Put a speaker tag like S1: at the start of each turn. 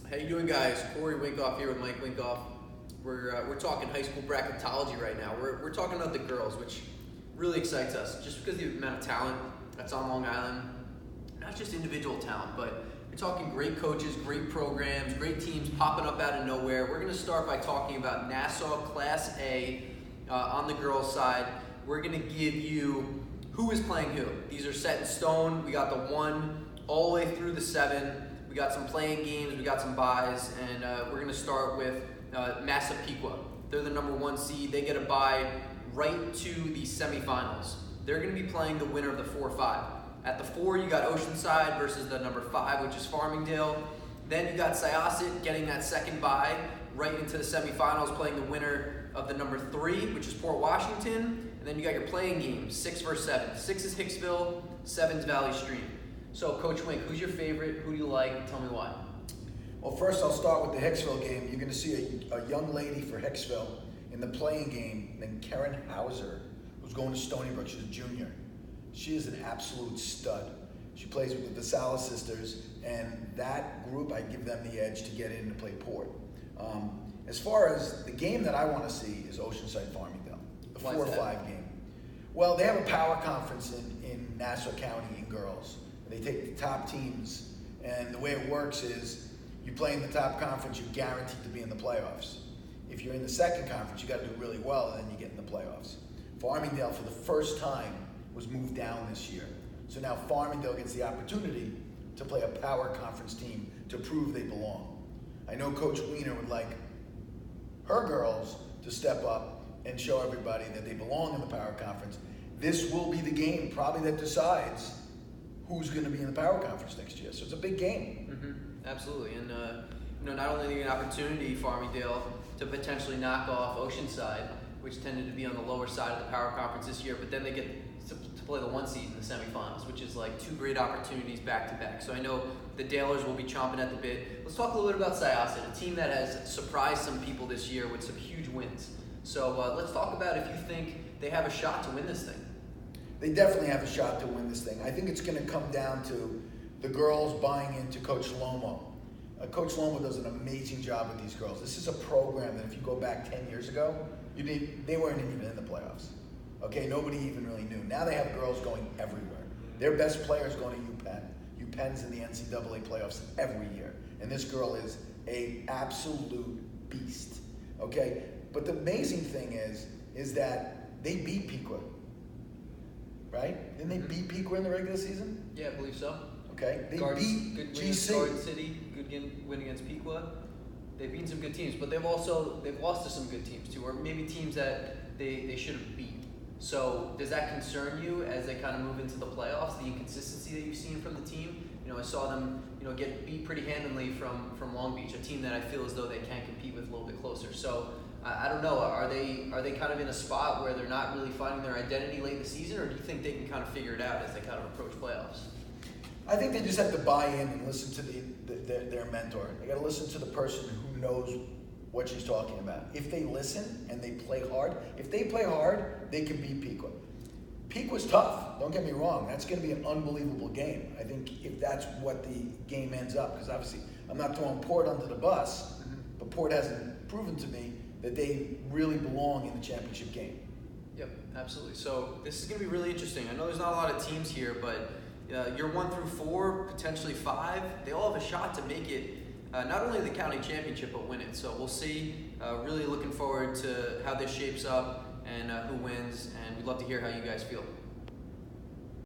S1: How you doing, guys? Corey Winkoff here with Mike Winkoff. We're talking high school bracketology right now. We're talking about the girls, which really excites us, just because of the amount of talent that's on Long Island. Not just individual talent, but we're talking great coaches, great programs, great teams popping up out of nowhere. We're going to start by talking about Nassau Class A on the girls' side. We're going to give you who is playing who. These are set in stone. We got the 1 all the way through the 7. We got some playing games, we got some buys, and we're going to start with Pequa. They're the number 1 seed. They get a bye right to the semifinals. They're going to be playing the winner of the 4-5. At the 4, you got Oceanside versus the number 5, which is Farmingdale. Then you got Syosset getting that second bye right into the semifinals, playing the winner of the number 3, which is Port Washington. And then you got your playing games, 6 versus 7. 6 is Hicksville, 7 is Valley Stream. So, Coach Wink, who's your favorite? Who do you like? Tell me why.
S2: Well, first I'll start with the Hicksville game. You're going to see a young lady for Hicksville in the playing game named Karen Hauser, who's going to Stony Brook. She's a junior. She is an absolute stud. She plays with the Vassala sisters, and that group, I give them the edge to get in and play Port. As far as the game that I want to see is Oceanside Farmingdale, the 4-5 game. Well, they have a power conference in Nassau County in girls. They take the top teams, and the way it works is you play in the top conference, you're guaranteed to be in the playoffs. If you're in the second conference, you got to do really well, and then you get in the playoffs. Farmingdale, for the first time, was moved down this year. So now Farmingdale gets the opportunity to play a power conference team to prove they belong. I know Coach Wiener would like her girls to step up and show everybody that they belong in the power conference. This will be the game probably that decides who's going to be in the power conference next year. So it's a big game.
S1: Mm-hmm. Absolutely. And not only are they an opportunity, Farmingdale, to potentially knock off Oceanside, which tended to be on the lower side of the power conference this year, but then they get to play the 1 seed in the semifinals, which is like 2 great opportunities back to back. So I know the Dalers will be chomping at the bit. Let's talk a little bit about Syosset, a team that has surprised some people this year with some huge wins. So let's talk about if you think they have a shot to win this thing.
S2: They definitely have a shot to win this thing. I think it's going to come down to the girls buying into Coach Lomo. Coach Lomo does an amazing job with these girls. This is a program that if you go back 10 years ago, they weren't even in the playoffs. Okay, nobody even really knew. Now they have girls going everywhere. Their best players going to UPenn. UPenn's in the NCAA playoffs every year. And this girl is an absolute beast. Okay, but the amazing thing is that they beat Pequa. Right? Didn't they beat Pequa in the regular season?
S1: Yeah, I believe so.
S2: Okay. They
S1: Garden,
S2: beat
S1: good win
S2: GC.
S1: Garden City, good win against Pequa. They've beaten some good teams, but they've lost to some good teams too, or maybe teams that they should have beat. So does that concern you as they kind of move into the playoffs, the inconsistency that you've seen from the team? I saw them, get beat pretty handily from Long Beach, a team that I feel as though they can compete with a little bit closer. So I don't know. Are they kind of in a spot where they're not really finding their identity late in the season, or do you think they can kind of figure it out as they kind of approach playoffs?
S2: I think they just have to buy in and listen to their mentor. They got to listen to the person who knows what she's talking about. If they listen and they play hard, they can beat Pequa. Pequa's tough. Don't get me wrong. That's going to be an unbelievable game. I think if that's what the game ends up, because obviously I'm not throwing Port under the bus, but Port hasn't proven to me that they really belong in the championship game.
S1: Yep, absolutely. So this is going to be really interesting. I know there's not a lot of teams here, but year 1 through 4, potentially 5, they all have a shot to make it not only the county championship, but win it. So we'll see. Really looking forward to how this shapes up and who wins, and we'd love to hear how you guys feel.